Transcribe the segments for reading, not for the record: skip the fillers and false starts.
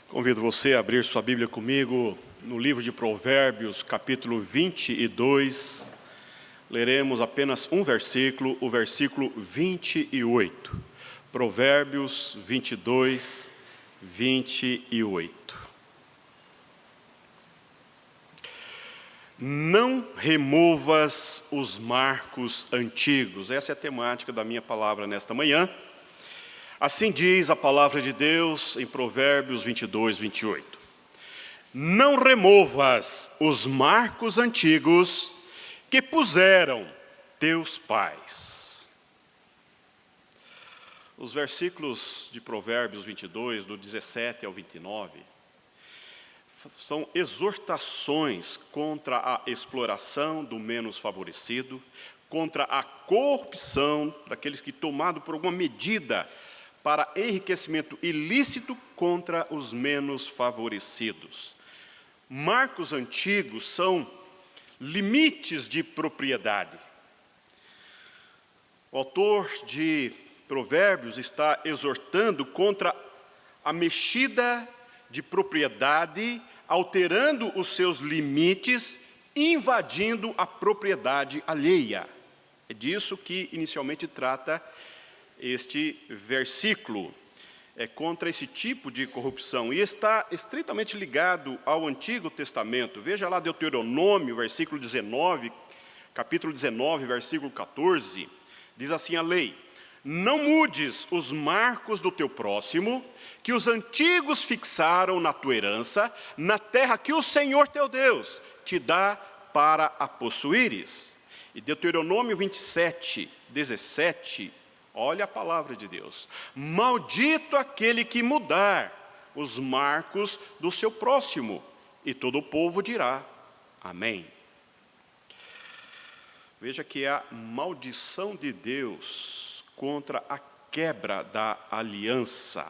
Convido você a abrir sua Bíblia comigo no livro de Provérbios, capítulo 22. Leremos apenas um versículo, o versículo 28. Provérbios 22, 28. Não removas os marcos antigos. Essa é a temática da minha palavra nesta manhã. Assim diz a palavra de Deus em Provérbios 22, 28. Não removas os marcos antigos que puseram teus pais. Os versículos de Provérbios 22, do 17 ao 29, são exortações contra a exploração do menos favorecido, contra a corrupção daqueles que, tomado por alguma medida para enriquecimento ilícito, contra os menos favorecidos. Marcos antigos são limites de propriedade. O autor de Provérbios está exortando contra a mexida de propriedade, alterando os seus limites, invadindo a propriedade alheia. É disso que inicialmente trata este versículo. É contra esse tipo de corrupção e está estritamente ligado ao Antigo Testamento. Veja lá Deuteronômio, versículo 19, capítulo 19, versículo 14, diz assim a lei: não mudes os marcos do teu próximo, que os antigos fixaram na tua herança, na terra que o Senhor teu Deus te dá para a possuíres. E Deuteronômio 27, 17, olha a palavra de Deus: maldito aquele que mudar os marcos do seu próximo. E todo o povo dirá, amém. Veja que é a maldição de Deus contra a quebra da aliança.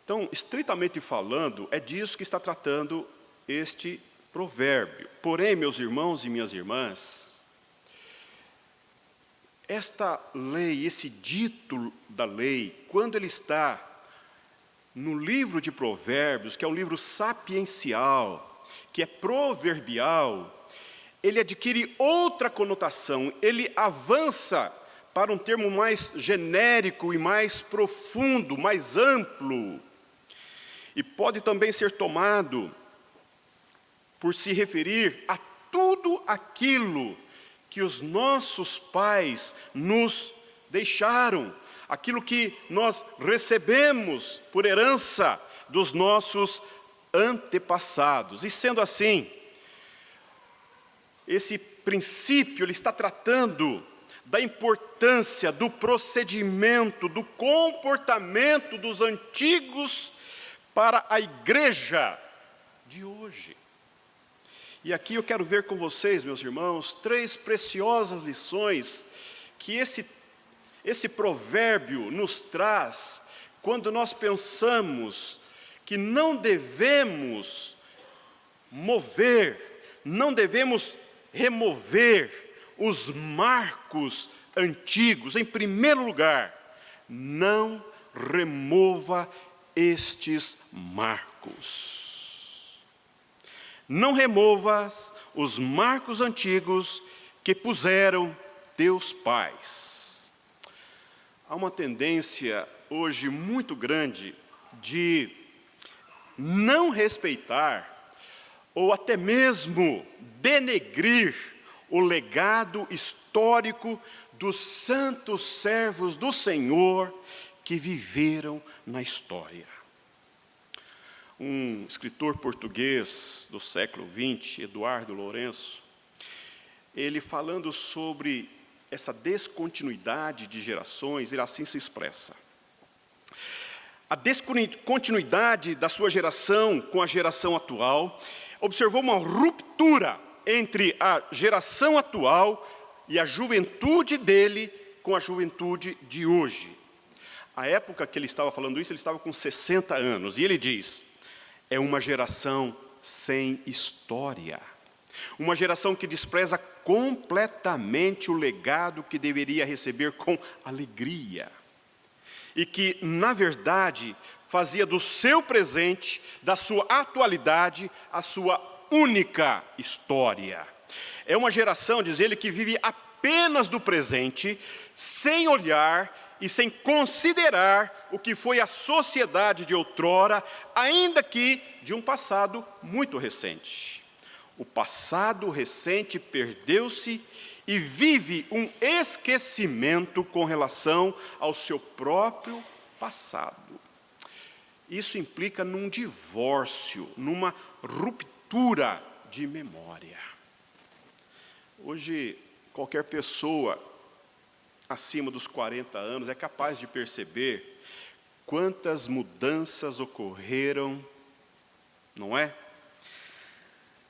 Então, estritamente falando, é disso que está tratando este provérbio. Porém, meus irmãos e minhas irmãs, esta lei, esse dito da lei, quando ele está no livro de Provérbios, que é um livro sapiencial, que é proverbial, ele adquire outra conotação, ele avança para um termo mais genérico e mais profundo, mais amplo, e pode também ser tomado por se referir a tudo aquilo que os nossos pais nos deixaram, aquilo que nós recebemos por herança dos nossos antepassados. E sendo assim, esse princípio ele está tratando da importância do procedimento, do comportamento dos antigos para a igreja de hoje. E aqui eu quero ver com vocês, meus irmãos, três preciosas lições que esse provérbio nos traz quando nós pensamos que não devemos não devemos remover os marcos antigos. Em primeiro lugar, não remova estes marcos. Não removas os marcos antigos que puseram teus pais. Há uma tendência hoje muito grande de não respeitar ou até mesmo denegrir o legado histórico dos santos servos do Senhor que viveram na história. Um escritor português do século XX, Eduardo Lourenço, ele falando sobre essa descontinuidade de gerações, ele assim se expressa: a descontinuidade da sua geração com a geração atual observou uma ruptura entre a geração atual e a juventude dele com a juventude de hoje. A época que ele estava falando isso, ele estava com 60 anos, e ele diz: é uma geração sem história. Uma geração que despreza completamente o legado que deveria receber com alegria. E que, na verdade, fazia do seu presente, da sua atualidade, a sua única história. É uma geração, diz ele, que vive apenas do presente, sem olhar e sem considerar o que foi a sociedade de outrora, ainda que de um passado muito recente. O passado recente perdeu-se e vive um esquecimento com relação ao seu próprio passado. Isso implica num divórcio, numa ruptura de memória. Hoje, qualquer pessoa acima dos 40 anos é capaz de perceber quantas mudanças ocorreram, não é?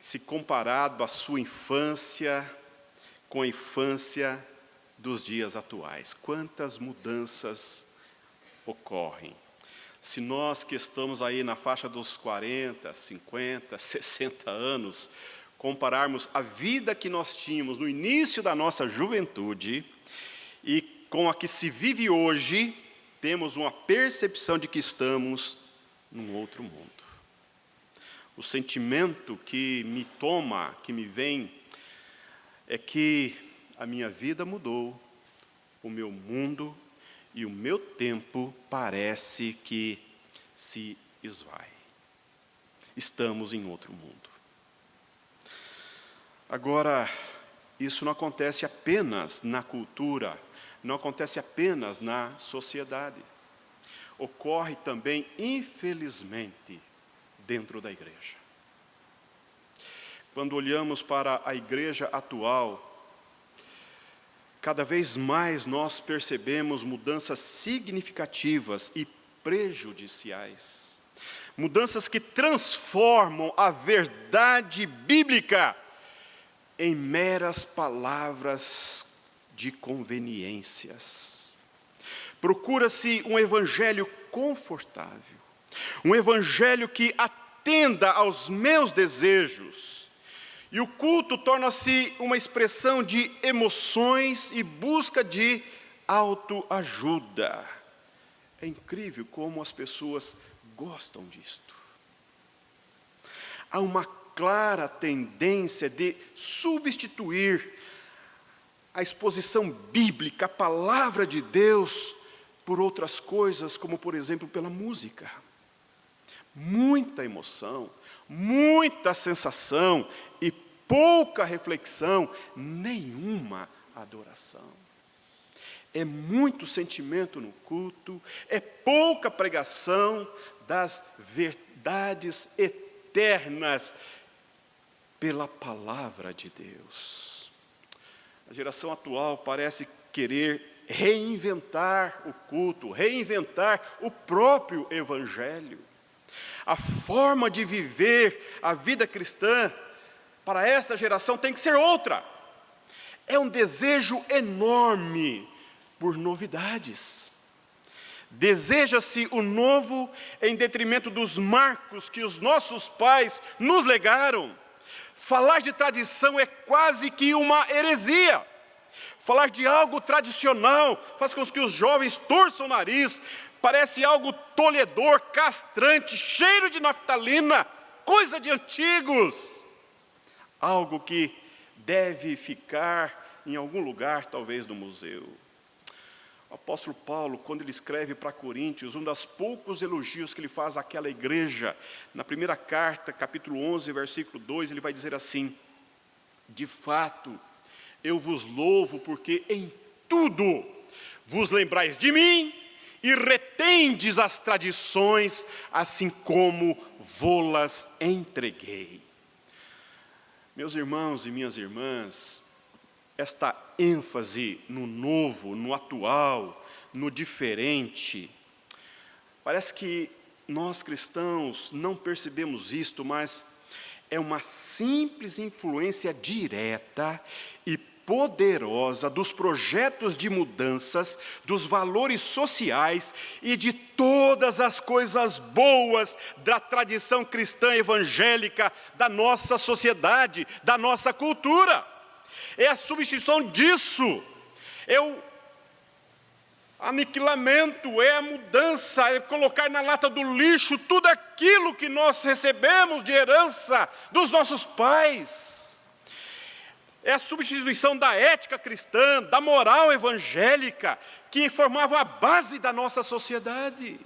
Se comparado à sua infância com a infância dos dias atuais. Quantas mudanças ocorrem. Se nós que estamos aí na faixa dos 40, 50, 60 anos, compararmos a vida que nós tínhamos no início da nossa juventude e com a que se vive hoje, temos uma percepção de que estamos num outro mundo. O sentimento que me toma, que me vem, é que a minha vida mudou, o meu mundo e o meu tempo parece que se esvai. Estamos em outro mundo. Agora, isso não acontece apenas na cultura, não acontece apenas na sociedade. Ocorre também, infelizmente, dentro da igreja. Quando olhamos para a igreja atual, cada vez mais nós percebemos mudanças significativas e prejudiciais. Mudanças que transformam a verdade bíblica em meras palavras de conveniências. Procura-se um evangelho confortável, um evangelho que atenda aos meus desejos. E o culto torna-se uma expressão de emoções e busca de autoajuda. É incrível como as pessoas gostam disto. Há uma clara tendência de substituir a exposição bíblica, a palavra de Deus, por outras coisas, como por exemplo pela música. Muita emoção, muita sensação e pouca reflexão, nenhuma adoração. É muito sentimento no culto, é pouca pregação das verdades eternas pela palavra de Deus. A geração atual parece querer reinventar o culto, reinventar o próprio evangelho. A forma de viver a vida cristã para essa geração tem que ser outra. É um desejo enorme por novidades. Deseja-se o novo em detrimento dos marcos que os nossos pais nos legaram. Falar de tradição é quase que uma heresia. Falar de algo tradicional faz com que os jovens torçam o nariz, parece algo tolhedor, castrante, cheiro de naftalina, coisa de antigos. Algo que deve ficar em algum lugar, talvez no museu. O apóstolo Paulo, quando ele escreve para Coríntios, um dos poucos elogios que ele faz àquela igreja, na primeira carta, capítulo 11, versículo 2, ele vai dizer assim: de fato, eu vos louvo porque em tudo vos lembrais de mim e retendes as tradições, assim como vô-las entreguei. Meus irmãos e minhas irmãs, esta ênfase no novo, no atual, no diferente, parece que nós cristãos não percebemos isto, mas é uma simples influência direta e poderosa dos projetos de mudanças, dos valores sociais e de todas as coisas boas da tradição cristã evangélica, da nossa sociedade, da nossa cultura. É a substituição disso, aniquilamento, é a mudança, é colocar na lata do lixo tudo aquilo que nós recebemos de herança dos nossos pais. É a substituição da ética cristã, da moral evangélica, que formavam a base da nossa sociedade,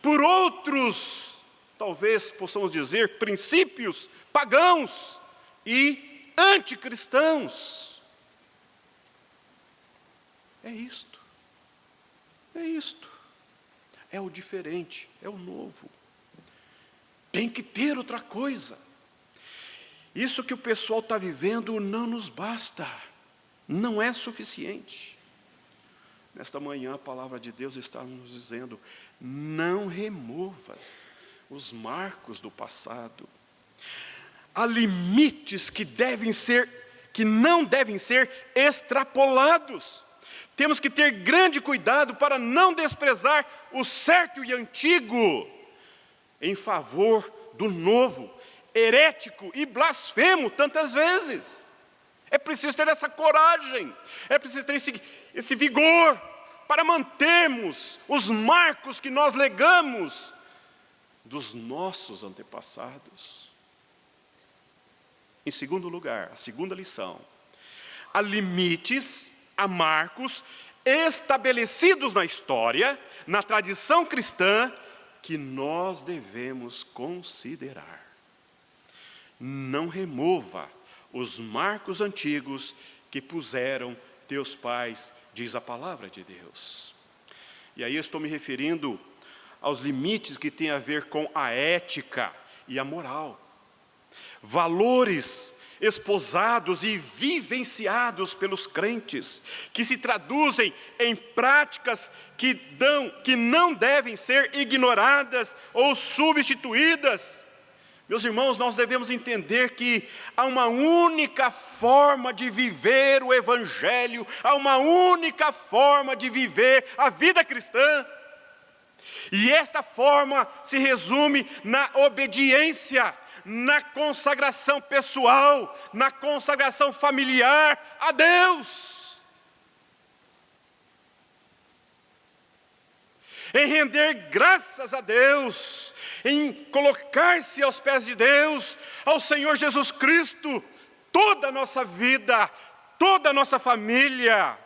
por outros, talvez possamos dizer, princípios pagãos e anticristãos. É isto. É isto. É o diferente, é o novo. Tem que ter outra coisa. Isso que o pessoal está vivendo não nos basta, não é suficiente. Nesta manhã a palavra de Deus está nos dizendo: não removas os marcos do passado. Há limites que não devem ser extrapolados. Temos que ter grande cuidado para não desprezar o certo e antigo em favor do novo, herético e blasfemo tantas vezes. É preciso ter essa coragem, é preciso ter esse vigor para mantermos os marcos que nós legamos dos nossos antepassados. Em segundo lugar, a segunda lição: há limites, há marcos estabelecidos na história, na tradição cristã, que nós devemos considerar. Não remova os marcos antigos que puseram teus pais, diz a palavra de Deus. E aí eu estou me referindo aos limites que têm a ver com a ética e a moral. Valores esposados e vivenciados pelos crentes, que se traduzem em práticas que não devem ser ignoradas ou substituídas. Meus irmãos, nós devemos entender que há uma única forma de viver o Evangelho, há uma única forma de viver a vida cristã. E esta forma se resume na obediência, na consagração pessoal, na consagração familiar a Deus. Em render graças a Deus, em colocar-se aos pés de Deus, ao Senhor Jesus Cristo, toda a nossa vida, toda a nossa família.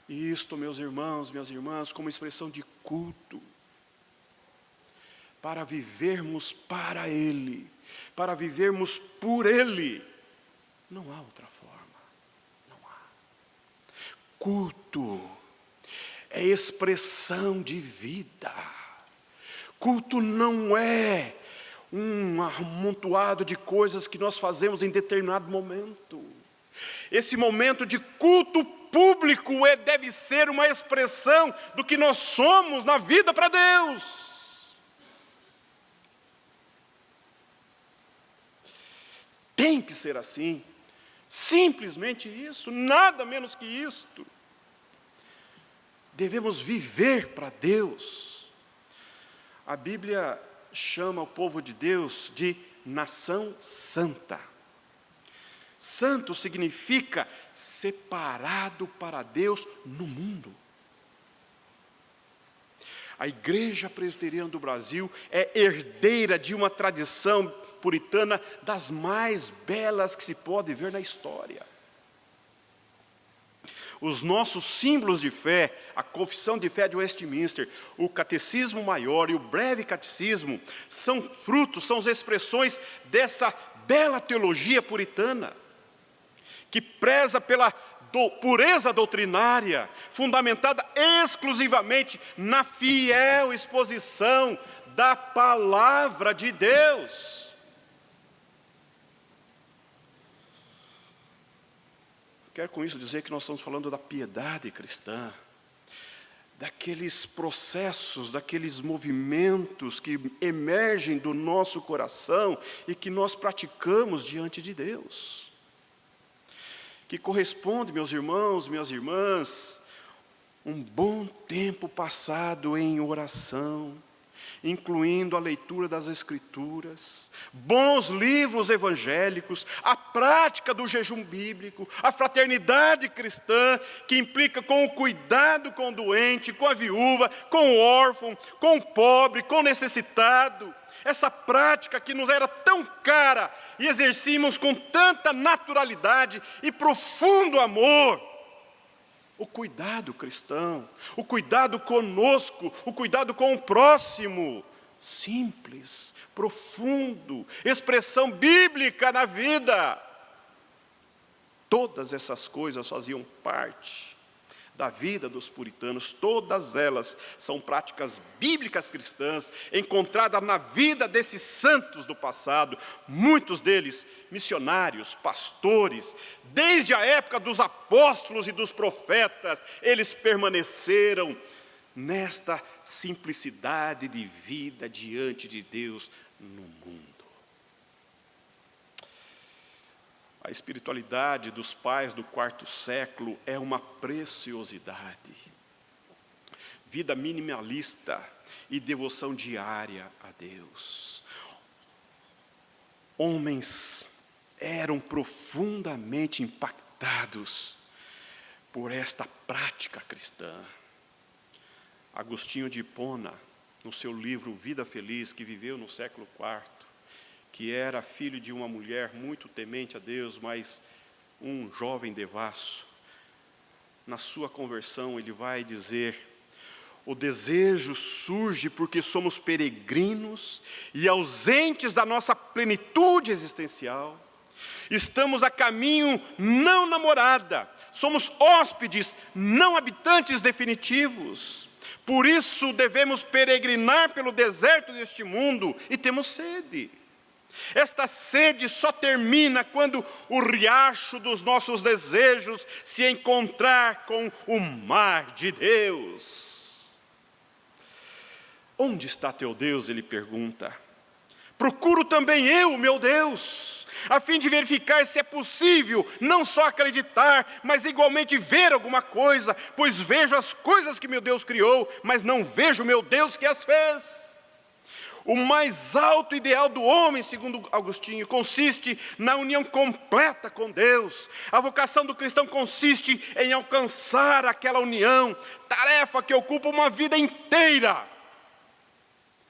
E isto, meus irmãos, minhas irmãs, como expressão de culto, para vivermos para Ele, para vivermos por Ele. Não há outra forma, não há. Culto é expressão de vida. Culto não é um amontoado de coisas que nós fazemos em determinado momento. Esse momento de culto público deve ser uma expressão do que nós somos na vida para Deus. Tem que ser assim, simplesmente isso, nada menos que isto. Devemos viver para Deus. A Bíblia chama o povo de Deus de nação santa. Santo significa separado para Deus no mundo. A Igreja Presbiteriana do Brasil é herdeira de uma tradição puritana das mais belas que se pode ver na história. Os nossos símbolos de fé, a Confissão de Fé de Westminster, o Catecismo Maior e o Breve Catecismo, são frutos, são as expressões dessa bela teologia puritana, que preza pela pureza doutrinária, fundamentada exclusivamente na fiel exposição da palavra de Deus. Quero com isso dizer que nós estamos falando da piedade cristã, daqueles processos, daqueles movimentos que emergem do nosso coração e que nós praticamos diante de Deus. Que corresponde, meus irmãos, minhas irmãs, um bom tempo passado em oração, incluindo a leitura das Escrituras, bons livros evangélicos, a prática do jejum bíblico, a fraternidade cristã, que implica com o cuidado com o doente, com a viúva, com o órfão, com o pobre, com o necessitado. Essa prática que nos era tão cara e exercíamos com tanta naturalidade e profundo amor. O cuidado cristão, o cuidado conosco, o cuidado com o próximo, simples, profundo, expressão bíblica na vida. Todas essas coisas faziam parte da vida dos puritanos, todas elas são práticas bíblicas cristãs, encontradas na vida desses santos do passado, muitos deles missionários, pastores, desde a época dos apóstolos e dos profetas, eles permaneceram nesta simplicidade de vida diante de Deus no mundo. A espiritualidade dos pais do quarto século é uma preciosidade. Vida minimalista e devoção diária a Deus. Homens eram profundamente impactados por esta prática cristã. Agostinho de Hipona, no seu livro Vida Feliz, que viveu no século IV, que era filho de uma mulher muito temente a Deus, mas um jovem devasso, na sua conversão ele vai dizer: o desejo surge porque somos peregrinos e ausentes da nossa plenitude existencial. Estamos a caminho, não na morada. Somos hóspedes, não habitantes definitivos. Por isso devemos peregrinar pelo deserto deste mundo e temos sede. Esta sede só termina quando o riacho dos nossos desejos se encontrar com o mar de Deus. Onde está teu Deus? Ele pergunta. Procuro também eu, meu Deus, a fim de verificar se é possível não só acreditar, mas igualmente ver alguma coisa, pois vejo as coisas que meu Deus criou, mas não vejo meu Deus que as fez. O mais alto ideal do homem, segundo Agostinho, consiste na união completa com Deus. A vocação do cristão consiste em alcançar aquela união, tarefa que ocupa uma vida inteira.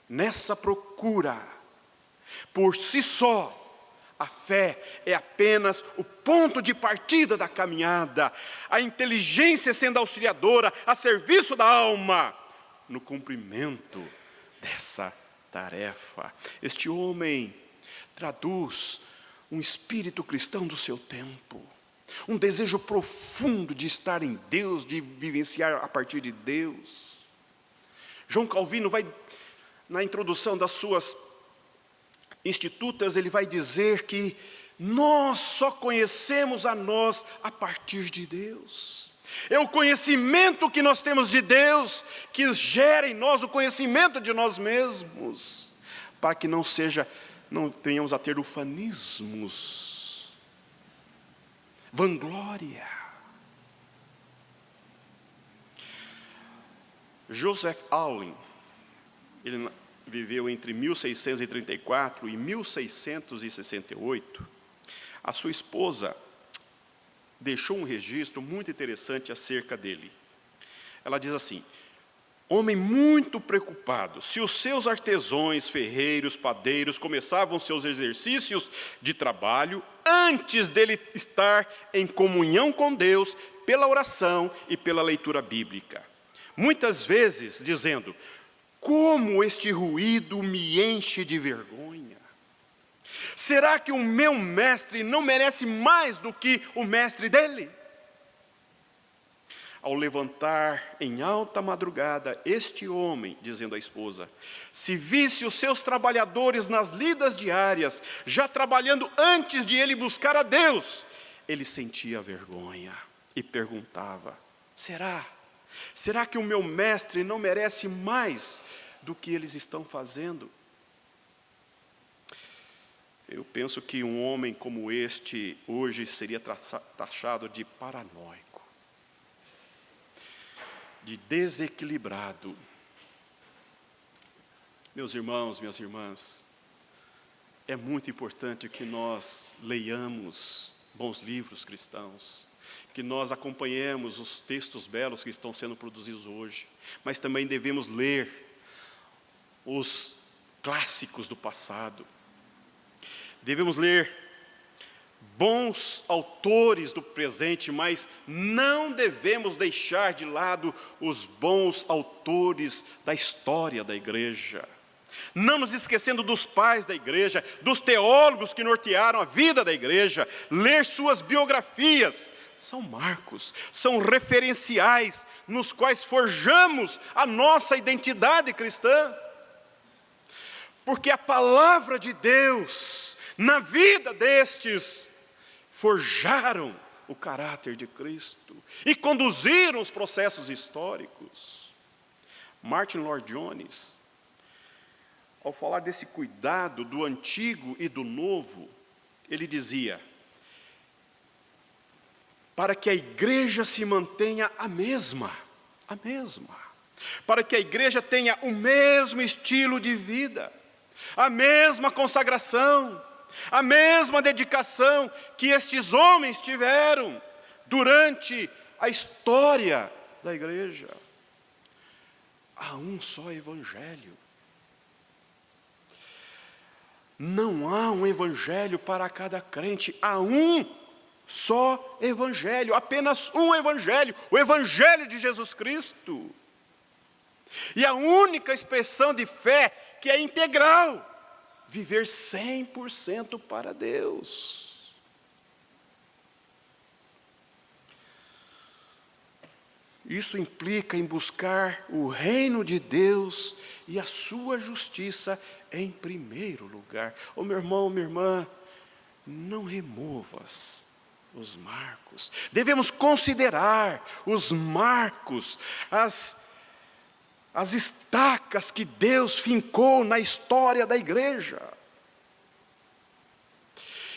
Nessa procura, por si só, a fé é apenas o ponto de partida da caminhada, a inteligência sendo auxiliadora, a serviço da alma, no cumprimento dessa tarefa. Este homem traduz um espírito cristão do seu tempo, um desejo profundo de estar em Deus, de vivenciar a partir de Deus. João Calvino vai, na introdução das suas Institutas, ele vai dizer que nós só conhecemos a nós a partir de Deus. É o conhecimento que nós temos de Deus que gera em nós o conhecimento de nós mesmos, para que não venhamos a ter ufanismos, vanglória. Joseph Allen, ele viveu entre 1634 e 1668. A sua esposa deixou um registro muito interessante acerca dele. Ela diz assim: homem muito preocupado, se os seus artesãos, ferreiros, padeiros começavam seus exercícios de trabalho antes dele estar em comunhão com Deus pela oração e pela leitura bíblica. Muitas vezes dizendo: como este ruído me enche de vergonha. Será que o meu mestre não merece mais do que o mestre dele? Ao levantar em alta madrugada, este homem, dizendo à esposa, se visse os seus trabalhadores nas lidas diárias, já trabalhando antes de ele buscar a Deus, ele sentia vergonha e perguntava: será que o meu mestre não merece mais do que eles estão fazendo? Eu penso que um homem como este hoje seria taxado de paranoico, de desequilibrado. Meus irmãos, minhas irmãs, é muito importante que nós leiamos bons livros cristãos, que nós acompanhemos os textos belos que estão sendo produzidos hoje, mas também devemos ler os clássicos do passado. Devemos ler bons autores do presente, mas não devemos deixar de lado os bons autores da história da igreja. Não nos esquecendo dos pais da igreja, dos teólogos que nortearam a vida da igreja, ler suas biografias. São marcos, são referenciais nos quais forjamos a nossa identidade cristã. Porque a palavra de Deus, na vida destes, forjaram o caráter de Cristo e conduziram os processos históricos. Martin Lloyd-Jones, ao falar desse cuidado do antigo e do novo, ele dizia: para que a igreja se mantenha a mesma, para que a igreja tenha o mesmo estilo de vida, a mesma consagração, a mesma dedicação que estes homens tiveram durante a história da igreja. Há um só evangelho. Não há um evangelho para cada crente, há um só evangelho, apenas um evangelho, o evangelho de Jesus Cristo. E a única expressão de fé que é integral, viver 100% para Deus. Isso implica em buscar o reino de Deus e a sua justiça em primeiro lugar. Ô meu irmão, minha irmã, não removas os marcos. Devemos considerar os marcos, as estacas que Deus fincou na história da igreja.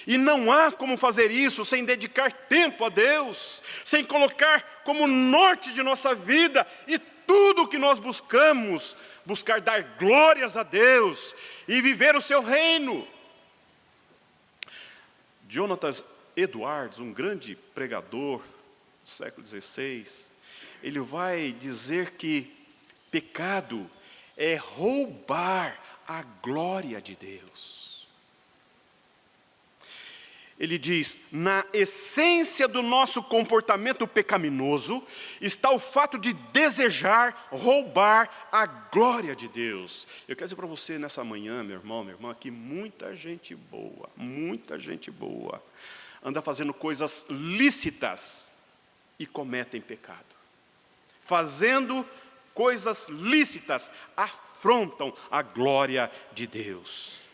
E não há como fazer isso sem dedicar tempo a Deus, sem colocar como norte de nossa vida e tudo o que nós buscamos, buscar dar glórias a Deus e viver o seu reino. Jonathan Edwards, um grande pregador do século XVI, ele vai dizer que pecado é roubar a glória de Deus. Ele diz: na essência do nosso comportamento pecaminoso está o fato de desejar roubar a glória de Deus. Eu quero dizer para você nessa manhã, meu irmão, minha irmã, que muita gente boa anda fazendo coisas lícitas e cometem pecado. Fazendo coisas lícitas afrontam a glória de Deus.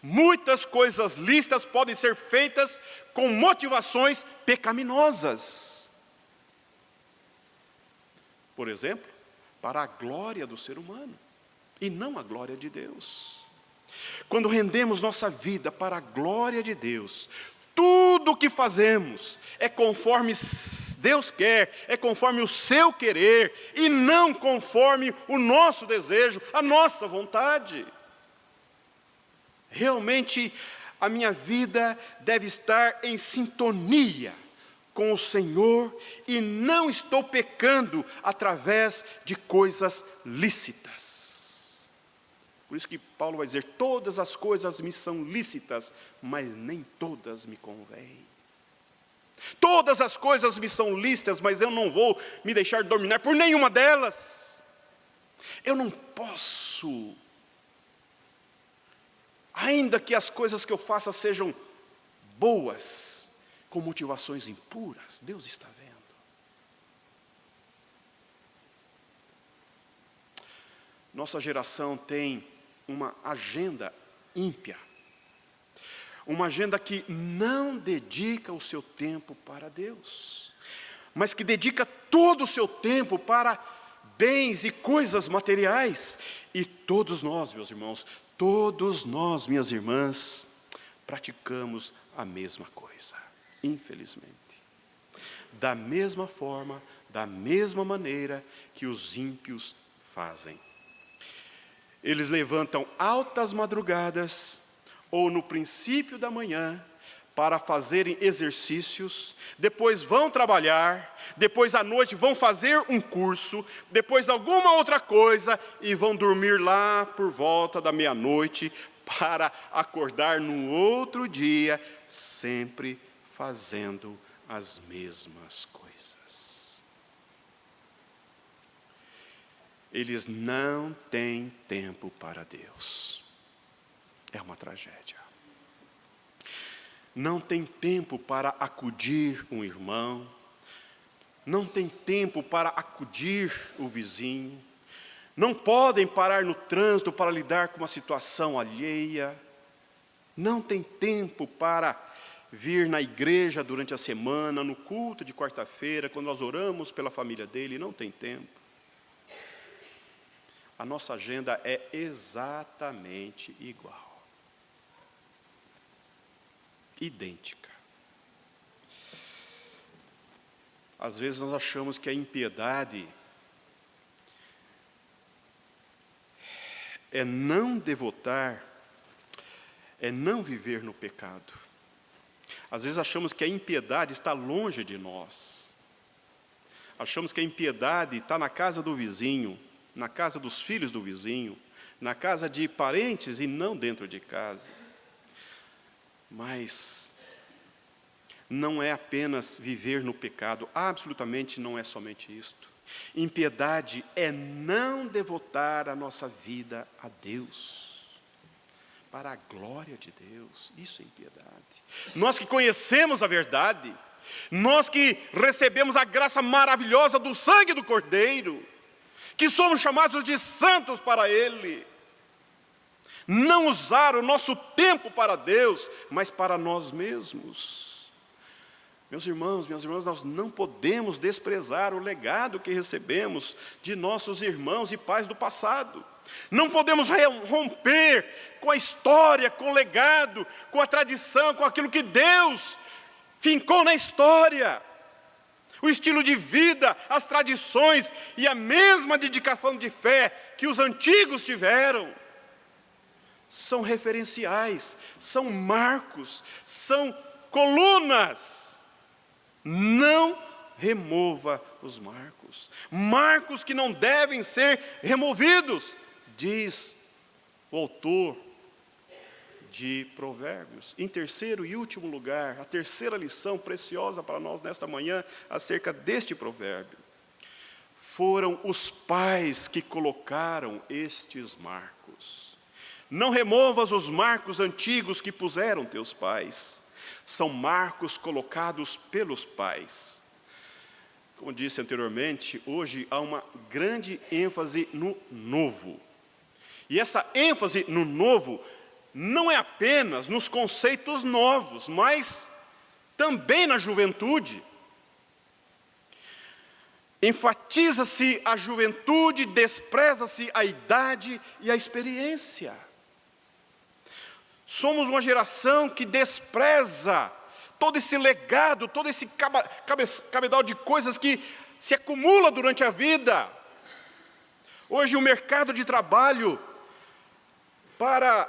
Muitas coisas lícitas podem ser feitas com motivações pecaminosas. Por exemplo, para a glória do ser humano e não a glória de Deus. Quando rendemos nossa vida para a glória de Deus, tudo o que fazemos é conforme Deus quer, é conforme o seu querer, e não conforme o nosso desejo, a nossa vontade. Realmente, a minha vida deve estar em sintonia com o Senhor, e não estou pecando através de coisas lícitas. Por isso que Paulo vai dizer: todas as coisas me são lícitas, mas nem todas me convêm. Todas as coisas me são lícitas, mas eu não vou me deixar dominar por nenhuma delas. Eu não posso, ainda que as coisas que eu faça sejam boas, com motivações impuras. Deus está vendo. Nossa geração tem uma agenda ímpia. Uma agenda que não dedica o seu tempo para Deus, mas que dedica todo o seu tempo para bens e coisas materiais. E todos nós, meus irmãos, todos nós, minhas irmãs, praticamos a mesma coisa, infelizmente. Da mesma forma, da mesma maneira que os ímpios fazem. Eles levantam altas madrugadas ou no princípio da manhã para fazerem exercícios, depois vão trabalhar, depois à noite vão fazer um curso, depois alguma outra coisa e vão dormir lá por volta da meia-noite para acordar no outro dia, sempre fazendo as mesmas coisas. Eles não têm tempo para Deus. É uma tragédia. Não tem tempo para acudir um irmão, não tem tempo para acudir o vizinho, não podem parar no trânsito para lidar com uma situação alheia, não tem tempo para vir na igreja durante a semana, no culto de quarta-feira, quando nós oramos pela família dele, não tem tempo. A nossa agenda é exatamente igual. Idêntica. Às vezes nós achamos que a impiedade é não devotar, é não viver no pecado. Às vezes achamos que a impiedade está longe de nós. Achamos que a impiedade está na casa do vizinho, na casa dos filhos do vizinho, na casa de parentes e não dentro de casa. Mas não é apenas viver no pecado, absolutamente não é somente isto. Impiedade é não devotar a nossa vida a Deus, para a glória de Deus. Isso é impiedade. Nós que conhecemos a verdade, nós que recebemos a graça maravilhosa do sangue do Cordeiro, que somos chamados de santos para Ele, não usar o nosso tempo para Deus, mas para nós mesmos. Meus irmãos, minhas irmãs, nós não podemos desprezar o legado que recebemos de nossos irmãos e pais do passado. Não podemos romper com a história, com o legado, com a tradição, com aquilo que Deus fincou na história. O estilo de vida, as tradições e a mesma dedicação de fé que os antigos tiveram. São referenciais, são marcos, são colunas. Não remova os marcos. Marcos que não devem ser removidos, diz o autor de Provérbios. Em terceiro e último lugar, a terceira lição preciosa para nós nesta manhã, acerca deste provérbio. Foram os pais que colocaram estes marcos. Não removas os marcos antigos que puseram teus pais. São marcos colocados pelos pais. Como disse anteriormente, hoje há uma grande ênfase no novo. E essa ênfase no novo não é apenas nos conceitos novos, mas também na juventude. Enfatiza-se a juventude, despreza-se a idade e a experiência. Somos uma geração que despreza todo esse legado, todo esse cabedal de coisas que se acumula durante a vida. Hoje o mercado de trabalho, para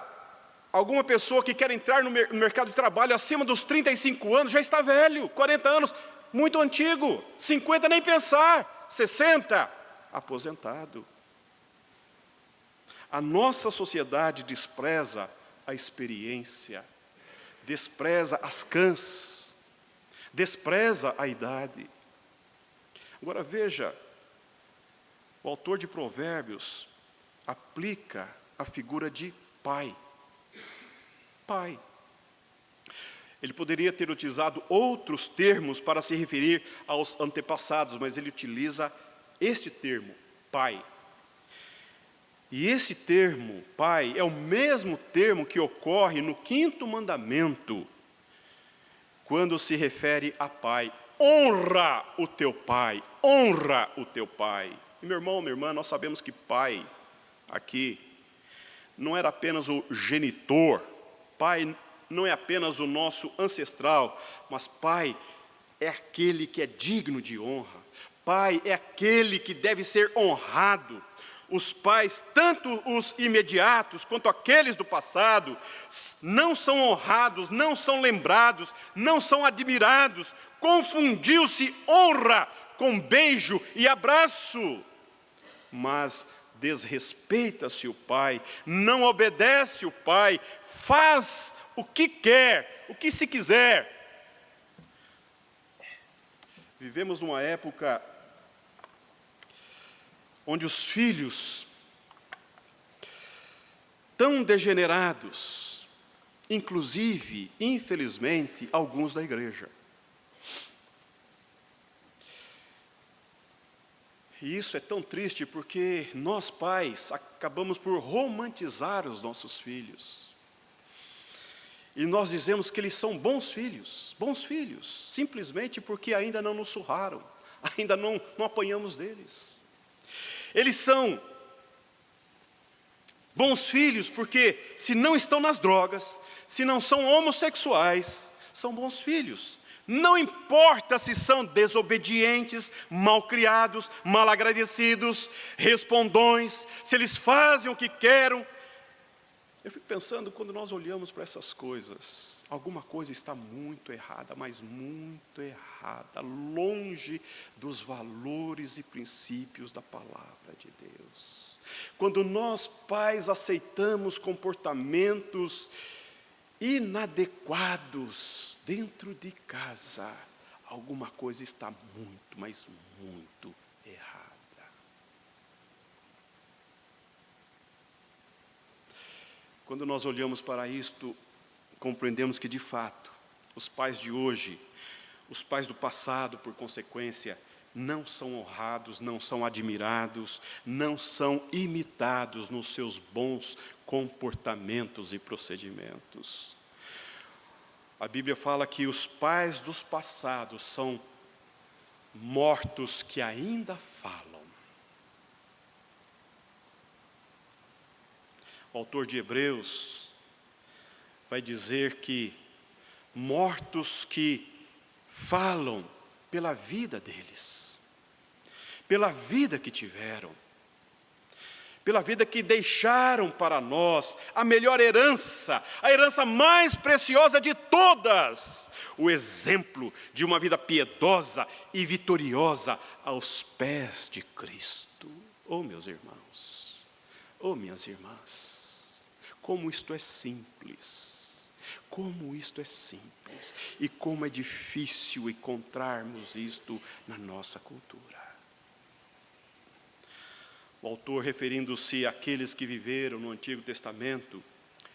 alguma pessoa que quer entrar no mercado de trabalho acima dos 35 anos, já está velho, 40 anos, muito antigo, 50 nem pensar, 60, aposentado. A nossa sociedade despreza a experiência, despreza as cãs, despreza a idade. Agora veja, o autor de Provérbios aplica a figura de pai. Pai. Ele poderia ter utilizado outros termos para se referir aos antepassados, mas ele utiliza este termo, pai. E esse termo, pai, é o mesmo termo que ocorre no 5º mandamento, quando se refere a pai. Honra o teu pai, honra o teu pai. E meu irmão, minha irmã, nós sabemos que pai, aqui, não era apenas o genitor, pai não é apenas o nosso ancestral, mas pai é aquele que é digno de honra, pai é aquele que deve ser honrado. os pais, tanto os imediatos quanto aqueles do passado, não são honrados, não são lembrados, não são admirados. Confundiu-se honra com beijo e abraço. Mas desrespeita-se o pai, não obedece o pai, faz o que quer, o que se quiser. Vivemos numa época onde os filhos, tão degenerados, inclusive, infelizmente, alguns da igreja. E isso é tão triste porque nós pais acabamos por romantizar os nossos filhos. E nós dizemos que eles são bons filhos, simplesmente porque ainda não nos surraram, ainda não apanhamos deles. Eles são bons filhos porque, se não estão nas drogas, se não são homossexuais, são bons filhos. Não importa se são desobedientes, malcriados, malagradecidos, respondões, se eles fazem o que querem. Eu fico pensando, quando nós olhamos para essas coisas, alguma coisa está muito errada, mas muito errada, longe dos valores e princípios da palavra de Deus. Quando nós, pais, aceitamos comportamentos inadequados dentro de casa, alguma coisa está muito, mas muito errada. Quando nós olhamos para isto, compreendemos que, de fato, os pais de hoje, os pais do passado, por consequência, não são honrados, não são admirados, não são imitados nos seus bons comportamentos e procedimentos. A Bíblia fala que os pais dos passados são mortos que ainda falam. O autor de Hebreus vai dizer que mortos que falam pela vida deles, pela vida que tiveram, pela vida que deixaram para nós, a melhor herança, a herança mais preciosa de todas, o exemplo de uma vida piedosa e vitoriosa aos pés de Cristo. Oh, meus irmãos, oh, minhas irmãs, como isto é simples, como isto é simples, e como é difícil encontrarmos isto na nossa cultura. O autor, referindo-se àqueles que viveram no Antigo Testamento,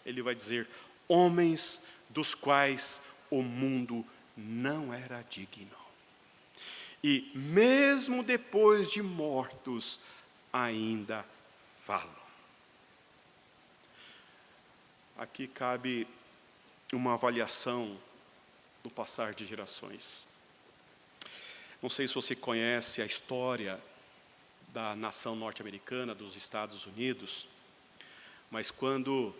ele vai dizer: homens dos quais o mundo não era digno. E mesmo depois de mortos, ainda falam. Aqui cabe uma avaliação do passar de gerações. Não sei se você conhece a história da nação norte-americana, dos Estados Unidos, mas quando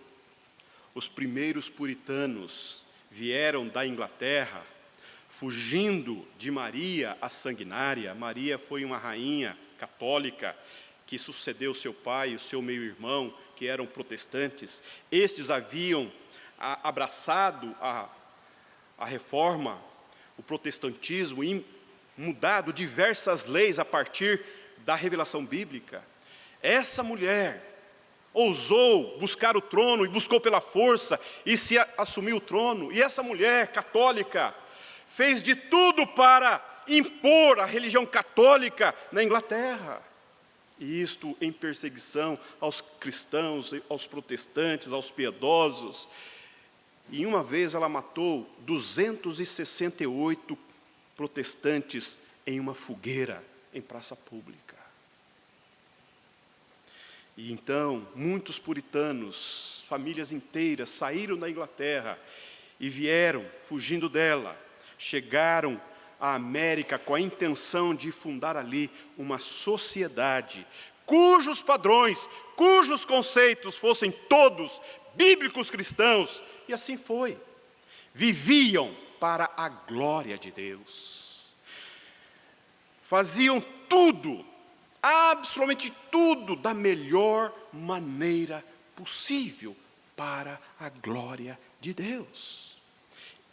os primeiros puritanos vieram da Inglaterra, fugindo de Maria a Sanguinária, Maria foi uma rainha católica que sucedeu seu pai e o seu meio-irmão, que eram protestantes. Estes haviam abraçado a reforma, o protestantismo, e mudado diversas leis a partir da revelação bíblica. Essa mulher ousou buscar o trono e buscou pela força e se assumiu o trono. E essa mulher católica fez de tudo para impor a religião católica na Inglaterra. E isto em perseguição aos cristãos, aos protestantes, aos piedosos. E uma vez ela matou 268 protestantes em uma fogueira em praça pública. E então, muitos puritanos, famílias inteiras, saíram da Inglaterra e vieram, fugindo dela, chegaram à América com a intenção de fundar ali uma sociedade cujos padrões, cujos conceitos fossem todos bíblicos cristãos. E assim foi. Viviam para a glória de Deus. Faziam tudo, absolutamente tudo da melhor maneira possível para a glória de Deus.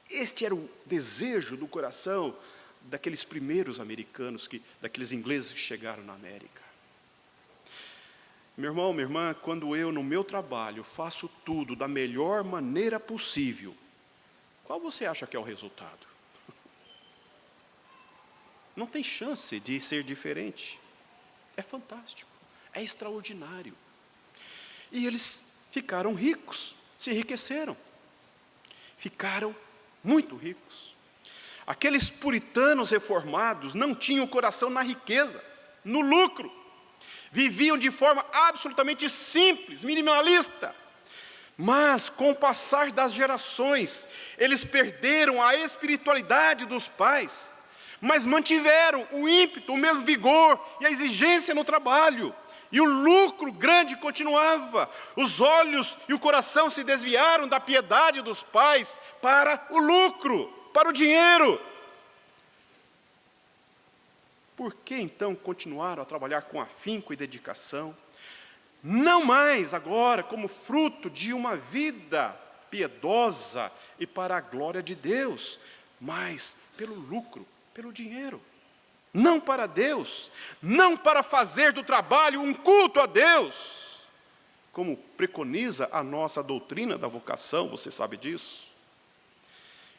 Este era o desejo do coração daqueles primeiros americanos, daqueles ingleses que chegaram na América. Meu irmão, minha irmã, quando eu no meu trabalho faço tudo da melhor maneira possível, qual você acha que é o resultado? Não tem chance de ser diferente. É fantástico, é extraordinário. E eles ficaram ricos, se enriqueceram. Ficaram muito ricos. Aqueles puritanos reformados não tinham o coração na riqueza, no lucro. Viviam de forma absolutamente simples, minimalista. Mas, com o passar das gerações, eles perderam a espiritualidade dos pais, mas mantiveram o ímpeto, o mesmo vigor e a exigência no trabalho. E o lucro grande continuava. Os olhos e o coração se desviaram da piedade dos pais para o lucro, para o dinheiro. Por que então continuaram a trabalhar com afinco e dedicação? Não mais agora como fruto de uma vida piedosa e para a glória de Deus, mas pelo lucro, pelo dinheiro. Não para Deus, não para fazer do trabalho um culto a Deus, como preconiza a nossa doutrina da vocação, você sabe disso?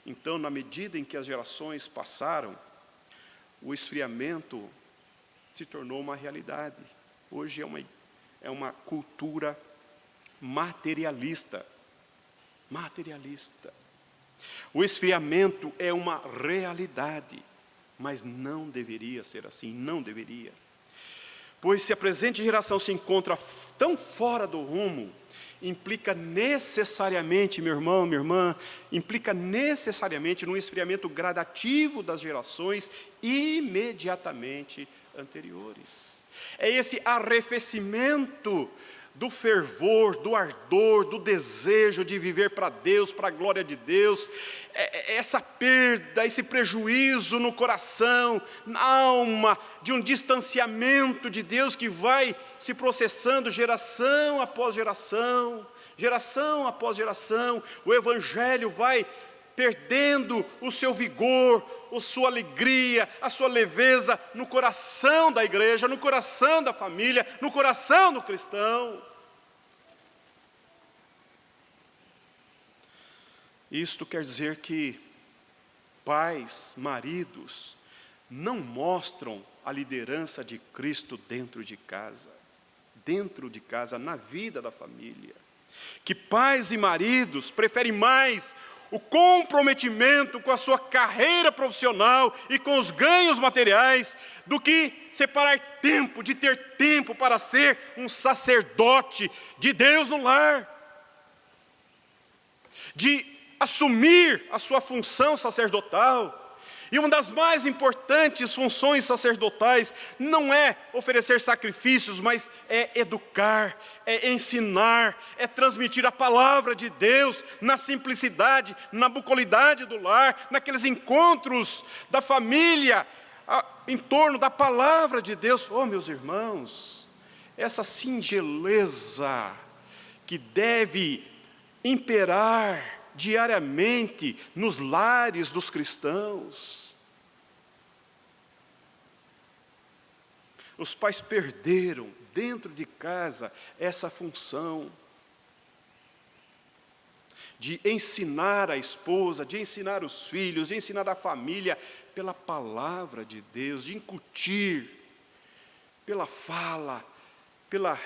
Então, na medida em que as gerações passaram, o esfriamento se tornou uma realidade. Hoje é uma cultura materialista. Materialista. O esfriamento é uma realidade, mas não deveria ser assim, não deveria. Pois se a presente geração se encontra tão fora do rumo, implica necessariamente, meu irmão, minha irmã, implica necessariamente num esfriamento gradativo das gerações imediatamente anteriores. É esse arrefecimento do fervor, do ardor, do desejo de viver para Deus, para a glória de Deus, essa perda, esse prejuízo no coração, na alma, de um distanciamento de Deus que vai se processando geração após geração, o Evangelho vai perdendo o seu vigor, a sua alegria, a sua leveza no coração da igreja, no coração da família, no coração do cristão. Isto quer dizer que pais, maridos, não mostram a liderança de Cristo dentro de casa, na vida da família. Que pais e maridos preferem mais o comprometimento com a sua carreira profissional e com os ganhos materiais, do que separar tempo, de ter tempo para ser um sacerdote de Deus no lar, de assumir a sua função sacerdotal. E uma das mais importantes funções sacerdotais não é oferecer sacrifícios, mas é educar, é ensinar, é transmitir a palavra de Deus na simplicidade, na bucolidade do lar, naqueles encontros da família, em torno da palavra de Deus. Oh, meus irmãos, essa singeleza que deve imperar diariamente nos lares dos cristãos. Os pais perderam dentro de casa essa função de ensinar a esposa, de ensinar os filhos, de ensinar a família pela palavra de Deus, de incutir pela fala, pela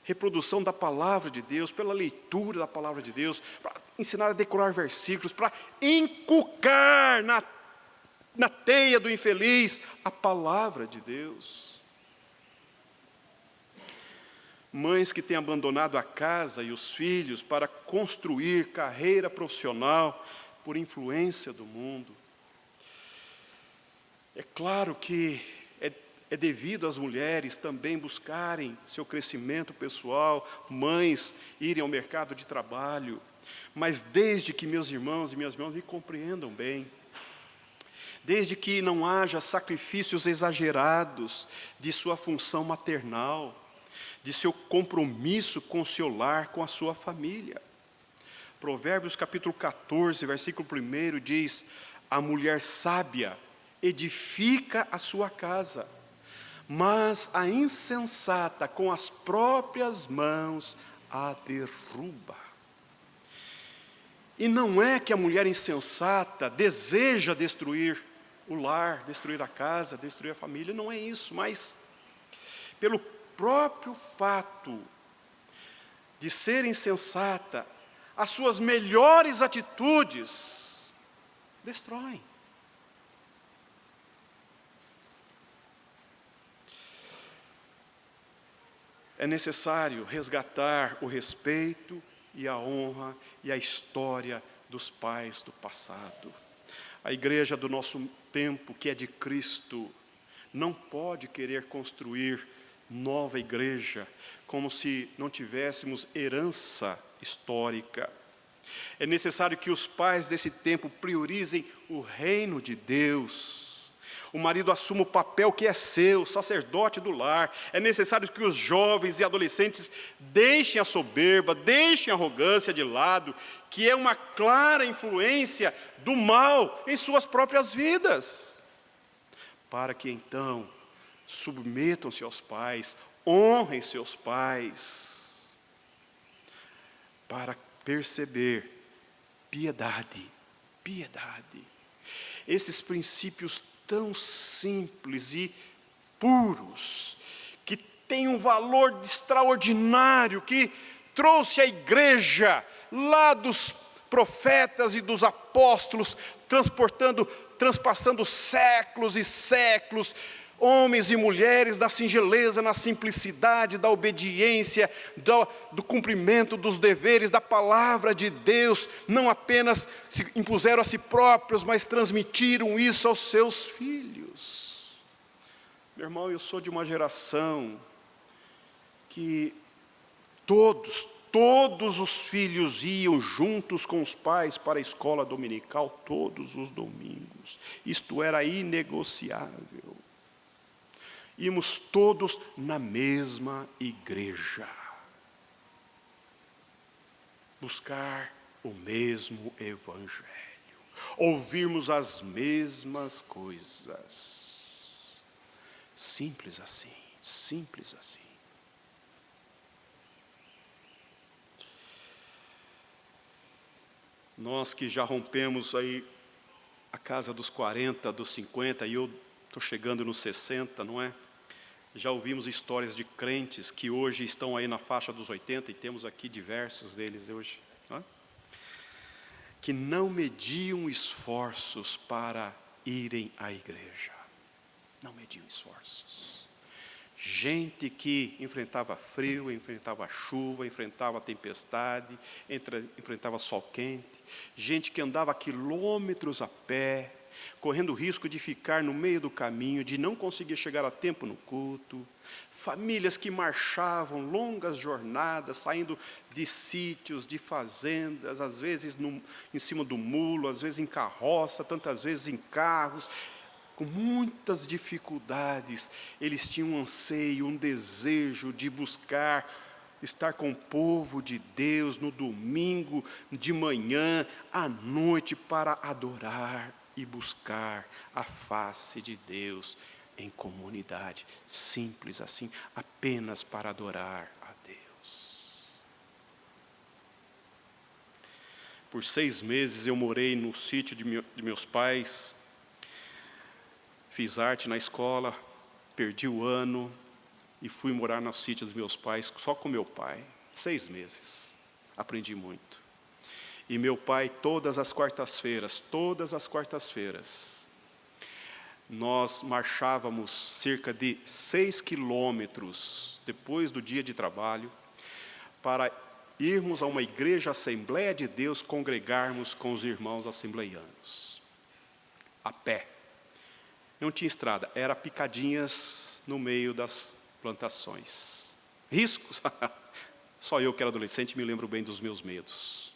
reprodução da palavra de Deus, pela leitura da palavra de Deus, para ensinar a decorar versículos, para inculcar na teia do infeliz a palavra de Deus. Mães que têm abandonado a casa e os filhos para construir carreira profissional por influência do mundo. É claro que é devido às mulheres também buscarem seu crescimento pessoal, mães irem ao mercado de trabalho, mas desde que meus irmãos e minhas irmãs me compreendam bem, desde que não haja sacrifícios exagerados de sua função maternal, de seu compromisso com o seu lar, com a sua família. Provérbios capítulo 14, versículo 1 diz: a mulher sábia edifica a sua casa, mas a insensata com as próprias mãos a derruba. E não é que a mulher insensata deseja destruir o lar, destruir a casa, destruir a família, não é isso, mas pelo próprio fato de ser insensata, as suas melhores atitudes destroem. É necessário resgatar o respeito e a honra e a história dos pais do passado. A igreja do nosso tempo, que é de Cristo, não pode querer construir nova igreja como se não tivéssemos herança histórica. É necessário que os pais desse tempo priorizem o reino de Deus. O marido assuma o papel que é seu, sacerdote do lar. É necessário que os jovens e adolescentes deixem a soberba, deixem a arrogância de lado, que é uma clara influência do mal em suas próprias vidas, para que então submetam-se aos pais, honrem seus pais, para perceber piedade. Esses princípios tão simples e puros, que têm um valor extraordinário, que trouxe a igreja lá dos profetas e dos apóstolos, transpassando séculos e séculos, homens e mulheres na singeleza, na simplicidade, da obediência, do cumprimento dos deveres da palavra de Deus, não apenas se impuseram a si próprios, mas transmitiram isso aos seus filhos. Meu irmão, eu sou de uma geração que todos os filhos iam juntos com os pais para a escola dominical todos os domingos. Isto era inegociável. Íamos todos na mesma igreja, buscar o mesmo evangelho, ouvirmos as mesmas coisas. Simples assim, simples assim. Nós que já rompemos aí a casa dos 40, dos 50, e eu estou chegando nos 60, não é? Já ouvimos histórias de crentes que hoje estão aí na faixa dos 80, e temos aqui diversos deles hoje, não é? Que não mediam esforços para irem à igreja. Não mediam esforços. Gente que enfrentava frio, enfrentava chuva, enfrentava tempestade, enfrentava sol quente. Gente que andava quilômetros a pé, correndo o risco de ficar no meio do caminho, de não conseguir chegar a tempo no culto. Famílias que marchavam longas jornadas, saindo de sítios, de fazendas, às vezes em cima do mulo, às vezes em carroça, tantas vezes em carros. Com muitas dificuldades, eles tinham um anseio, um desejo de buscar, estar com o povo de Deus no domingo, de manhã, à noite, para adorar e buscar a face de Deus em comunidade, simples assim, apenas para adorar a Deus. Por 6 meses eu morei no sítio de meus pais. Fiz arte na escola, perdi o ano e fui morar no sítio dos meus pais, só com meu pai. 6 meses, aprendi muito. E meu pai, todas as quartas-feiras, nós marchávamos cerca de 6 quilômetros depois do dia de trabalho, para irmos a uma igreja Assembleia de Deus, congregarmos com os irmãos assembleianos, a pé. Não tinha estrada, era picadinhas no meio das plantações. Riscos? Só eu que era adolescente me lembro bem dos meus medos.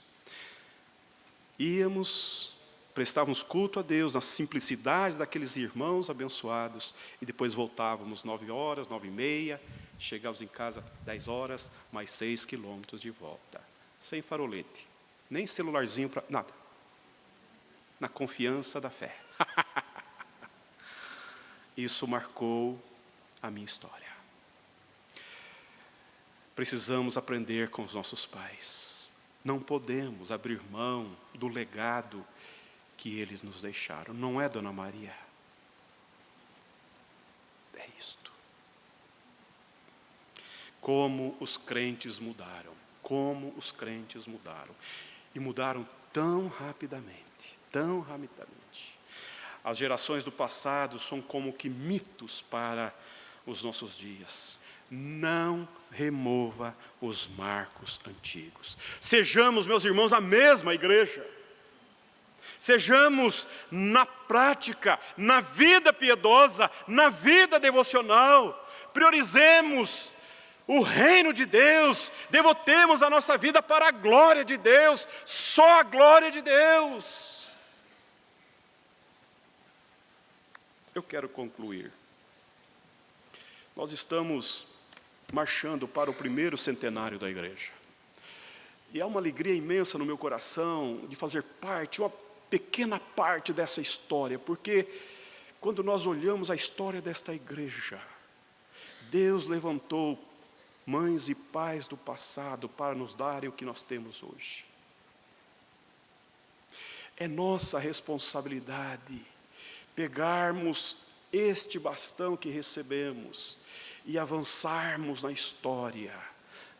Íamos prestávamos culto a Deus na simplicidade daqueles irmãos abençoados, e depois voltávamos 9 horas, 9h30, chegávamos em casa 10 horas, mais 6 quilômetros de volta, sem farolete, nem celularzinho, para nada, na confiança da fé. Isso marcou a minha história. Precisamos aprender com os nossos pais. Não podemos abrir mão do legado que eles nos deixaram. Não é, Dona Maria? É isto. Como os crentes mudaram. Como os crentes mudaram. E mudaram tão rapidamente. Tão rapidamente. As gerações do passado são como que mitos para os nossos dias. Não remova os marcos antigos. Sejamos, meus irmãos, a mesma igreja. Sejamos na prática, na vida piedosa, na vida devocional. Priorizemos o reino de Deus. Devotemos a nossa vida para a glória de Deus. Só a glória de Deus. Eu quero concluir. Nós estamos marchando para o 1º centenário da igreja. E há uma alegria imensa no meu coração de fazer parte, uma pequena parte dessa história, porque quando nós olhamos a história desta igreja, Deus levantou mães e pais do passado para nos darem o que nós temos hoje. É nossa responsabilidade pegarmos este bastão que recebemos e avançarmos na história,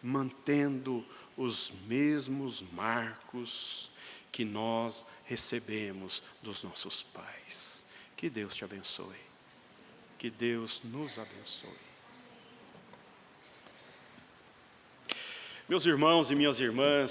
mantendo os mesmos marcos que nós recebemos dos nossos pais. Que Deus te abençoe. Que Deus nos abençoe. Meus irmãos e minhas irmãs,